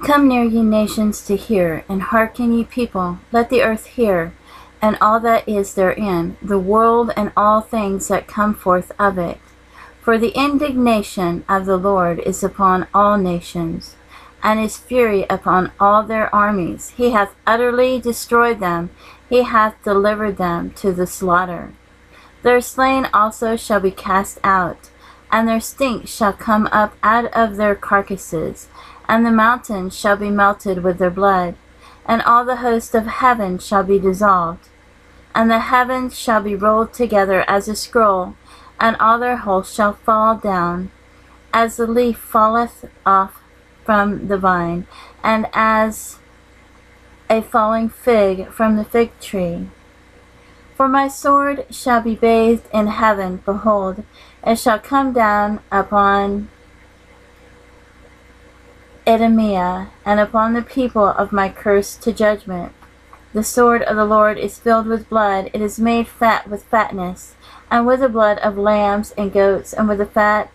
Come near, ye nations, to hear, and hearken, ye people. Let the earth hear, and all that is therein, the world and all things that come forth of it. For the indignation of the Lord is upon all nations, and his fury upon all their armies. He hath utterly destroyed them, he hath delivered them to the slaughter. Their slain also shall be cast out, and their stink shall come up out of their carcasses, and the mountains shall be melted with their blood, and all the host of heaven shall be dissolved. And the heavens shall be rolled together as a scroll, and all their hosts shall fall down, as the leaf falleth off from the vine, and as a falling fig from the fig tree. For my sword shall be bathed in heaven, behold, it shall come down upon Idumea, and upon the people of my curse to judgment. The sword of the Lord is filled with blood, it is made fat with fatness, and with the blood of lambs and goats, and with the fat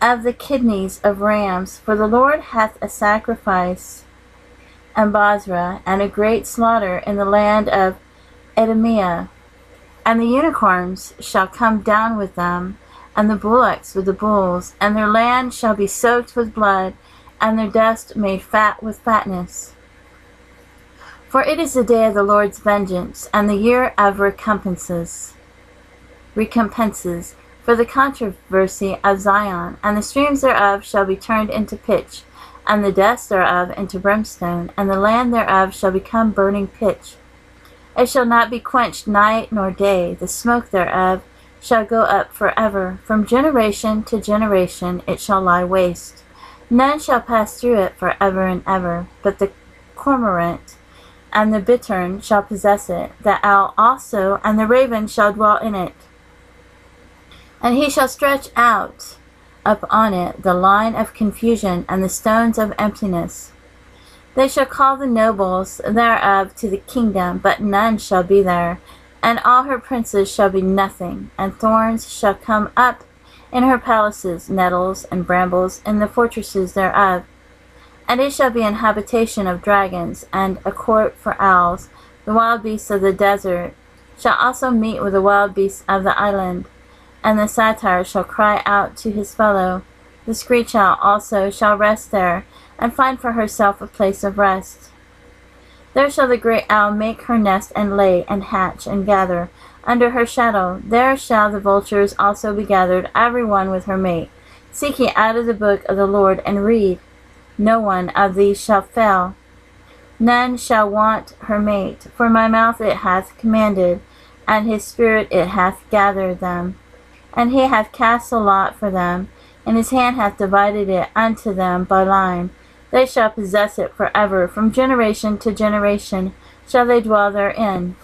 of the kidneys of rams. For the Lord hath a sacrifice in Bozrah, and a great slaughter in the land of Idumea. And the unicorns shall come down with them, and the bullocks with the bulls, and their land shall be soaked with blood, and their dust made fat with fatness. For it is the day of the Lord's vengeance, and the year of recompenses, for the controversy of Zion, and the streams thereof shall be turned into pitch, and the dust thereof into brimstone, and the land thereof shall become burning pitch. It shall not be quenched night nor day, the smoke thereof shall go up forever. From generation to generation it shall lie waste. None shall pass through it forever and ever, but the cormorant and the bittern shall possess it, the owl also and the raven shall dwell in it. And he shall stretch out upon it the line of confusion and the stones of emptiness. They shall call the nobles thereof to the kingdom, but none shall be there, and all her princes shall be nothing, and thorns shall come up in her palaces, nettles and brambles in the fortresses thereof. And it shall be an habitation of dragons, and a court for owls. The wild beasts of the desert shall also meet with the wild beasts of the island, and the satyr shall cry out to his fellow. The screech owl also shall rest there, and find for herself a place of rest. There shall the great owl make her nest, and lay, and hatch, and gather under her shadow. There shall the vultures also be gathered, every one with her mate. Seek ye out of the book of the Lord, and read. No one of these shall fail. None shall want her mate, for my mouth it hath commanded, and his spirit it hath gathered them. And he hath cast a lot for them, and his hand hath divided it unto them by line. They shall possess it forever. From generation to generation shall they dwell therein.